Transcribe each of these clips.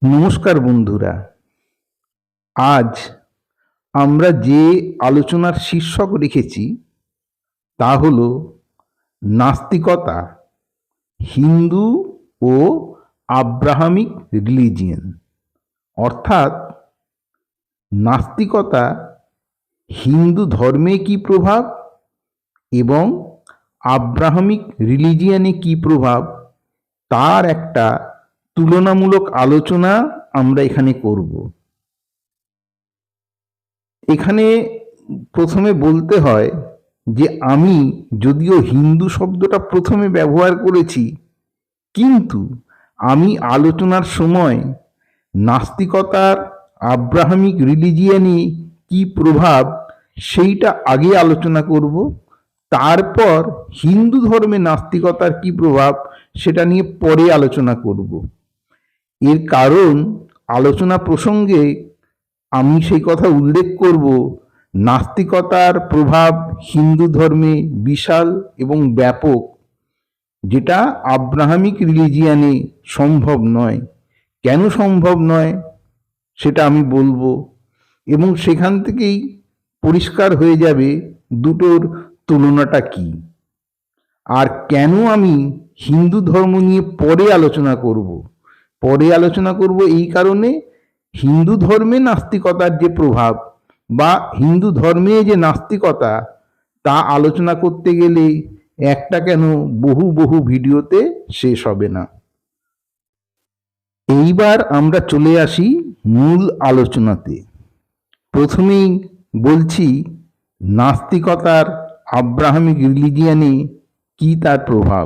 নমস্কার বন্ধুরা। আজ আমরা যে আলোচনার শীর্ষক রেখেছি তা হল নাস্তিকতা, হিন্দু ও আব্রাহামিক রিলিজিয়ন। অর্থাৎ নাস্তিকতা হিন্দু ধর্মে কী প্রভাব এবং আব্রাহামিক রিলিজিয়নে কী প্রভাব তার একটা তুলনামূলক আলোচনা আমরা এখানে করব। এখানে প্রথমে বলতে হয় যে আমি যদিও হিন্দু শব্দটা প্রথমে ব্যবহার করেছি, কিন্তু আমি আলোচনার সময় নাস্তিকতার আব্রাহামিক রিলিজিয়নে কি প্রভাব সেইটা আগে আলোচনা করব, তারপর হিন্দু ধর্মে নাস্তিকতার কি প্রভাব সেটা নিয়ে পরে আলোচনা করব। এর কারণ আলোচনা প্রসঙ্গে আমি সেই কথা উল্লেখ করব, নাস্তিকতার প্রভাব হিন্দু ধর্মে বিশাল এবং ব্যাপক, যেটা আব্রাহামিক রিলিজিয়ানে সম্ভব নয়। কেন সম্ভব নয় সেটা আমি বলবো, এবং সেখান থেকেই পরিষ্কার হয়ে যাবে দুটোর তুলনাটা কি। আর কেন আমি হিন্দু ধর্ম নিয়ে পরে আলোচনা করব এই কারণে, হিন্দু ধর্মে নাস্তিকতার যে প্রভাব বা হিন্দু ধর্মে যে নাস্তিকতা তা আলোচনা করতে গেলে একটা কেন বহু ভিডিওতে শেষ হবে না। এইবার আমরা চলে আসি মূল আলোচনাতে। প্রথমেই বলছি নাস্তিকতার আব্রাহামিক রিলিজিয়ানে কি তার প্রভাব।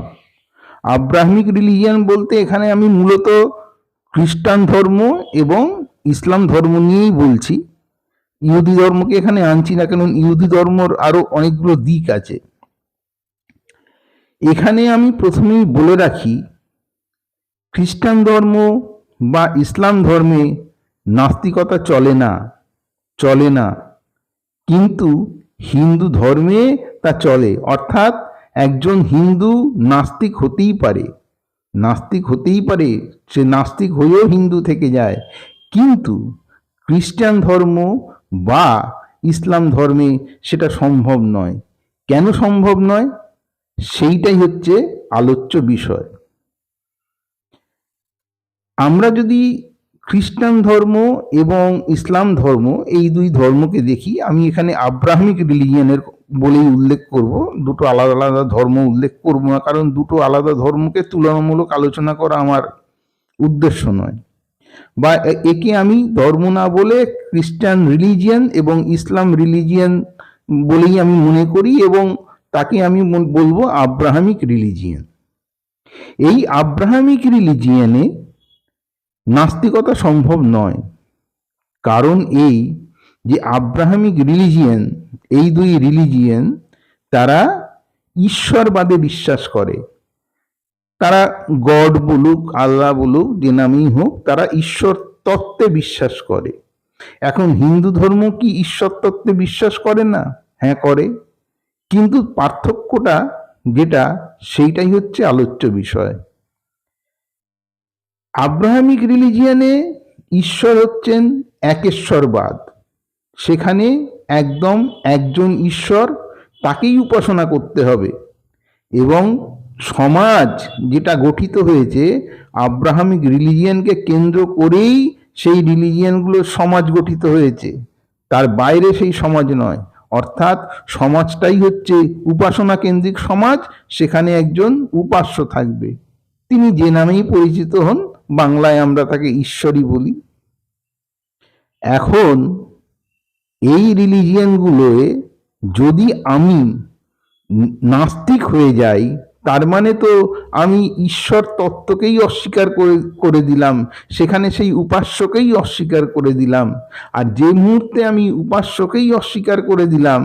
আব্রাহামিক রিলিজিয়ান বলতে এখানে আমি মূলত খ্রিস্টান ধর্ম এবং ইসলাম ধর্ম নিয়েই বলছি। ইহুদি ধর্মকে এখানে আনছি না, কারণ ইহুদি ধর্মর আরো অনেকগুলো দিক আছে। এখানে আমি প্রথমেই বলে রাখি, খ্রিস্টান ধর্ম বা ইসলাম ধর্মে নাস্তিকতা চলে না, কিন্তু হিন্দু ধর্মে তা চলে। অর্থাৎ একজন হিন্দু নাস্তিক হতেই পারে, সে নাস্তিক হয়েও হিন্দু থেকে যায়। কিন্তু খ্রিস্টান ধর্ম বা ইসলাম ধর্মে সেটা সম্ভব নয়। কেন সম্ভব নয় সেইটাই হচ্ছে আলোচ্য বিষয়। আমরা যদি খ্রিস্টান ধর্ম এবং ইসলাম ধর্ম এই দুই ধর্মকে দেখি, আমি এখানে আব্রাহামিক রিলিজিয়নের বলেই উল্লেখ করব, দুটো আলাদা আলাদা ধর্ম উল্লেখ করব না, কারণ দুটো আলাদা ধর্মকে তুলনামূলক আলোচনা করা আমার উদ্দেশ্য নয়। বা একে আমি ধর্ম না বলে খ্রিস্টান রিলিজিয়ন এবং ইসলাম রিলিজিয়ন বলেই আমি মনে করি, এবং তাকে আমি বলবো আব্রাহামিক রিলিজিয়ন। এই আব্রাহামিক রিলিজিয়নে নাস্তিকতা সম্ভব নয়। কারণ এই যে আব্রাহামিক রিলিজিয়ন, এই দুই রিলিজিয়ন তারা ঈশ্বরবাদে বিশ্বাস করে। তারা গড বলুক, আল্লাহ বলুক, যে নামেই হোক, তারা ঈশ্বর তত্ত্বে বিশ্বাস করে। এখন হিন্দু ধর্ম কি ঈশ্বর তত্ত্বে বিশ্বাস করে না? হ্যাঁ করে, কিন্তু পার্থক্যটা যেটা সেইটাই হচ্ছে আলোচ্য বিষয়। আব্রাহামিক রিলিজিয়নে ঈশ্বর হচ্ছেন একেশ্বরবাদ। সেখানে একদম একজন ঈশ্বর, তাকেই উপাসনা করতে হবে। এবং সমাজ যেটা গঠিত হয়েছে আব্রাহামিক রিলিজিয়নকে কেন্দ্র করেই সেই রিলিজিয়নগুলোর সমাজ গঠিত হয়েছে, তার বাইরে সেই সমাজ নয়। অর্থাৎ সমাজটাই হচ্ছে উপাসনা কেন্দ্রিক সমাজ। সেখানে একজন উপাস্য থাকবে, তিনি যে নামেই পরিচিত হন, বাংলায় আমরা তাকে ঈশ্বরই বলি। এখন এই রিলিজিয়নগুলোয় যদি আমি নাস্তিক হয়ে যাই, তার মানে তো আমি ঈশ্বর তত্ত্বকেই অস্বীকার করে দিলাম, সেখানে সেই উপাস্যকেই অস্বীকার করে দিলাম। আর যে মুহূর্তে আমি উপাস্যকেই অস্বীকার করে দিলাম,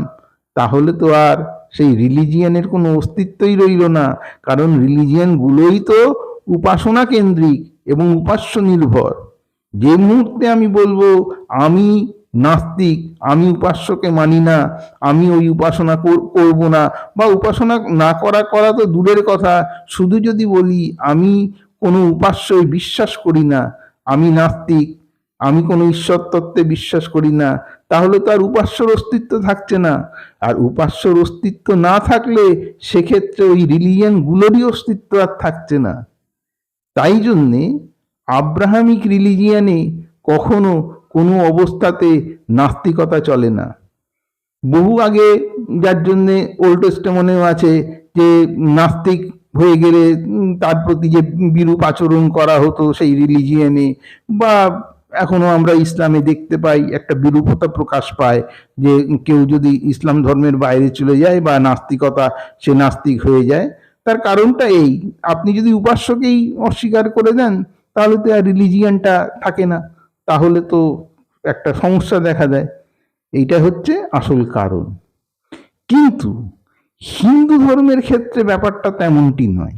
তাহলে তো আর সেই রিলিজিয়নের কোনো অস্তিত্বই রইল না। কারণ রিলিজিয়নগুলোই তো উপাসনা কেন্দ্রিক এবং উপাস্য নির্ভর। যে মুহূর্তে আমি বলবো আমি নাস্তিক, আমি উপাস্যকে মানি না, আমি ওই উপাসনা করব না, বা উপাসনা না করা তো দূরের কথা, শুধু যদি বলি আমি কোনো উপাস্যই বিশ্বাস করি না, আমি নাস্তিক, আমি কোনো ঈশ্বর তত্ত্বে বিশ্বাস করি না, তাহলে তো আর উপাস্যর অস্তিত্ব থাকছে না। আর উপাস্যর অস্তিত্ব না থাকলে সেক্ষেত্রে ওই রিলিজিয়ানগুলোরই অস্তিত্ব আর থাকছে না। তাই জন্যে আব্রাহামিক রিলিজিয়ানে কখনো কোনো অবস্থাতে নাস্তিকতা চলে না। বহু আগে, যার জন্যে ওল্ড টেস্টামেন্টেও আছে যে নাস্তিক হয়ে গেলে তার প্রতি যে বিরূপ আচরণ করা হতো সেই রিলিজিয়ানে, বা এখনো আমরা ইসলামে দেখতে পাই একটা বিরূপতা প্রকাশ পায় যে কেউ যদি ইসলাম ধর্মের বাইরে চলে যায় বা নাস্তিকতা, সে নাস্তিক হয়ে যায়। তার কারণটা এই, আপনি যদি উপাস্যকেই অস্বীকার করে দেন তাহলে তো আর রিলিজিয়ানটা থাকে না, তাহলে তো একটা সমস্যা দেখা দেয়। এইটা হচ্ছে আসল কারণ। কিন্তু হিন্দু ধর্মের ক্ষেত্রে ব্যাপারটা তেমনটি নয়।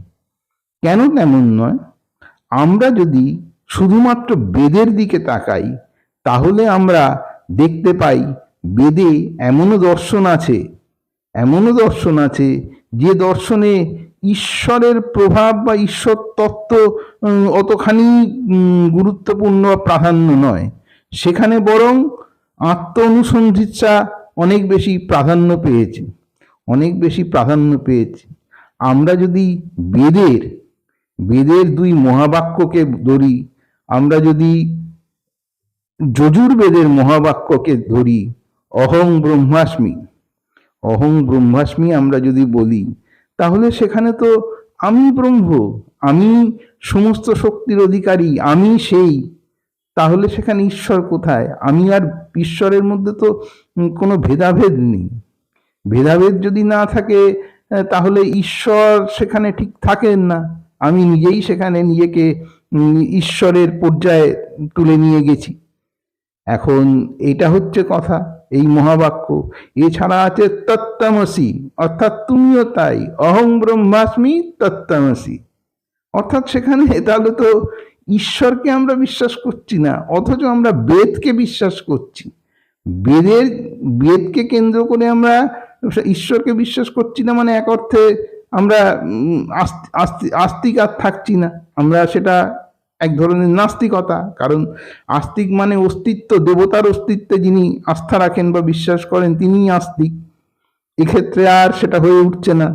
কেন তেমন নয়? আমরা যদি শুধুমাত্র বেদের দিকে তাকাই তাহলে আমরা দেখতে পাই বেদে এমনও দর্শন আছে যে দর্শনে ঈশ্বরের প্রভাব বা ঈশ্বর তত্ত্ব অতখানি গুরুত্বপূর্ণ বা প্রাধান্য নয়, সেখানে বরং আত্ম অনুসন্ধিৎসা অনেক বেশি প্রাধান্য পেয়েছে। আমরা যদি বেদের দুই মহাবাক্যকে ধরি, আমরা যদি যজুর্বেদের মহাবাক্যকে ধরি, অহং ব্রহ্মাস্মি আমরা যদি বলি, তাহলে সেখানে তো আমি ব্রহ্ম, আমি সমস্ত শক্তির অধিকারী, আমি সেই। তাহলে সেখানে ঈশ্বর কোথায়? আমি আর ঈশ্বরের মধ্যে তো কোনো ভেদাভেদ নেই। ভেদাভেদ যদি না থাকে তাহলে ঈশ্বর সেখানে ঠিক থাকেন না। আমি নিজেই সেখানে নিজেকে ঈশ্বরের পর্যায়ে তুলে নিয়ে গেছি। এখন এটা হচ্ছে কথা, এই মহাবাক্য। এছাড়া আছে তত্ত্বমসি, অর্থাৎ তুমিও তাই, অহং ব্রহ্মাস্মি তত্ত্বমসি। অর্থাৎ সেখানে তাহলে তো ঈশ্বরকে আমরা বিশ্বাস করছি না, অথচ আমরা বেদকে বিশ্বাস করছি। বেদকে কেন্দ্র করে আমরা ঈশ্বরকে বিশ্বাস করছি না, মানে এক অর্থে আমরা আস্তিক আর থাকছি না, আমরা সেটা এক ধরনের নাস্তিকতা। কারণ আস্তিক মানে অস্তিত্ব, দেবতার অস্তিত্বে যিনি আস্থা রাখেন বা বিশ্বাস করেন তিনিই আস্তিক। এক্ষেত্রে আর সেটা হয়ে উঠছে না,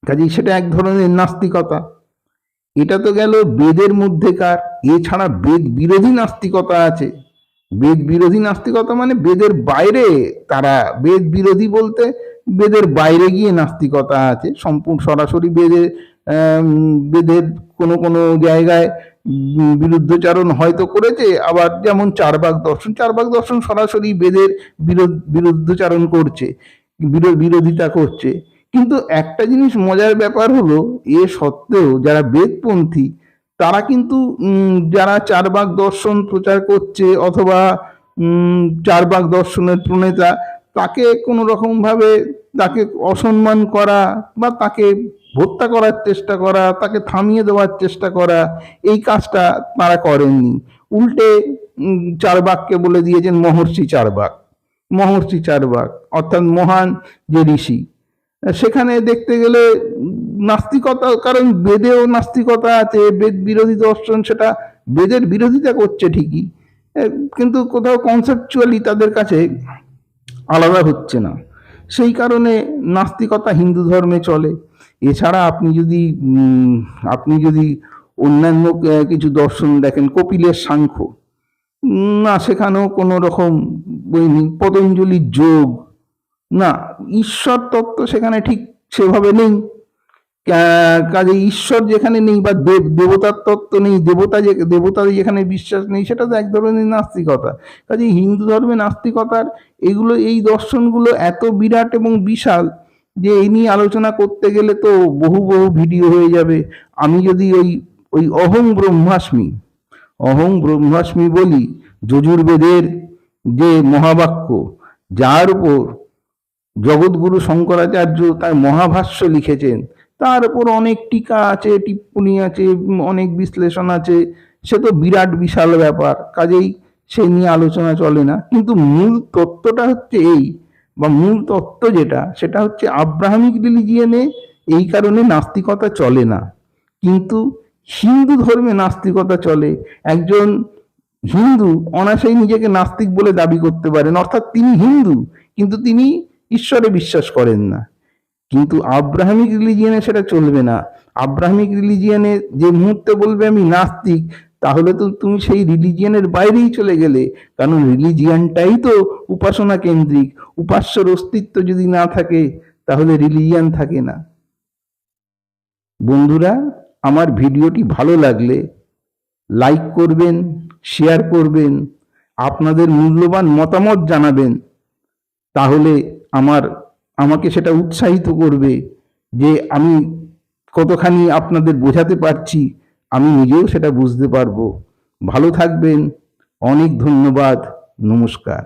কাজেই সেটা এক ধরনের নাস্তিকতা। এটা তো গেল বেদের মধ্যেকার। এছাড়া বেদ বিরোধী নাস্তিকতা আছে। বেদ বিরোধী নাস্তিকতা মানে বেদের বাইরে, তারা বেদ বিরোধী বলতে বেদের বাইরে গিয়ে নাস্তিকতা আছে। সম্পূর্ণ সরাসরি বেদের কোনো কোনো জায়গায় বিরুদ্ধচারণ হয়তো করেছে, আবার যেমন চারবাক দর্শন সরাসরি বেদের বিরুদ্ধচারণ করছে, বিরোধিতা করছে। কিন্তু একটা জিনিস মজার ব্যাপার হলো, এ সত্ত্বেও যারা বেদপন্থী তারা কিন্তু যারা চারবাক দর্শন প্রচার করছে অথবা চারবাক দর্শনের প্রণেতা, তাকে কোনো রকম ভাবে তাকে অসম্মান করা বা তাকে হত্যা করার চেষ্টা করা, তাকে থামিয়ে দেওয়ার চেষ্টা করা, এই কাজটা তারা করেননি। উল্টে চারবাককে বলে দিয়েছেন মহর্ষি চারবাক, অর্থাৎ মহান যে ঋষি। সেখানে দেখতে গেলে নাস্তিকতা, কারণ বেদেও নাস্তিকতা আছে, বেদ বিরোধী দর্শন সেটা বেদের বিরোধিতা করছে ঠিকই, কিন্তু কোথাও কনসেপচুয়ালি তাদের কাছে আলাদা হচ্ছে না। সেই কারণে নাস্তিকতা হিন্দু ধর্মে চলে। এছাড়া আপনি যদি অন্যান্য কিছু দর্শন দেখেন, কপিলের সাংখ্য, না সেখানেও কোনো রকম পতঞ্জলির যোগ, না ঈশ্বর তত্ত্ব সেখানে ঠিক সেভাবে নেই। কাজে ঈশ্বর যেখানে নেই বা দেবতার তত্ত্ব নেই, দেবতা যেখানে বিশ্বাস নেই, সেটা তো এক ধরনের নাস্তিকতা। কাজে হিন্দু ধর্মে নাস্তিকতার এই দর্শনগুলো এত বিরাট এবং বিশাল যে এই নিয়ে আলোচনা করতে গেলে তো বহু ভিডিও হয়ে যাবে। আমি যদি ওই অহং ব্রহ্মাস্মি বলি, যজুর্বেদের যে মহাবাক্য, যার উপর জগৎগুরু শঙ্করাচার্য তার মহাভাষ্য লিখেছেন, তার উপর অনেক টিকা আছে, টিপ্পনী আছে, অনেক বিশ্লেষণ আছে, সে তো বিরাট বিশাল ব্যাপার, কাজেই সে নিয়ে আলোচনা চলে না। কিন্তু মূল তত্ত্বটা হচ্ছে মূল তত্ত্ব যেটা, সেটা হচ্ছে আব্রাহামিক রিলিজিয়নে এই কারণে নাস্তিকতা চলে না। কিন্তু হিন্দু ধর্মে নাস্তিকতা চলে। একজন হিন্দু অনায়াসেই নিজেকে নাস্তিক বলে দাবি করতে পারেন, অর্থাৎ তিনি হিন্দু কিন্তু তিনি ঈশ্বরে বিশ্বাস করেন না। কিন্তু আব্রাহামিক রিলিজিয়নে সেটা চলবে না। আব্রাহামিক রিলিজিয়নে যে মুহূর্তে বলবে আমি নাস্তিক, তাহলে তো তুমি সেই রিলিজিয়নের বাইরেই চলে গেলে, কারণ রিলিজিয়ানটাই তো উপাসনা কেন্দ্রিক। উপাস্যর অস্তিত্ব যদি না থাকে তাহলে রিলিজিয়ান থাকে না। বন্ধুরা, আমার ভিডিওটি ভালো লাগলে লাইক করবেন, শেয়ার করবেন, আপনাদের মূল্যবান মতামত জানাবেন। তাহলে আমাকে সেটা উৎসাহিত করবে যে আমি কতখানি আপনাদের বোঝাতে পারছি, আমি নিজেও সেটা বুঝতে পারবো। ভালো থাকবেন, অনেক ধন্যবাদ, নমস্কার।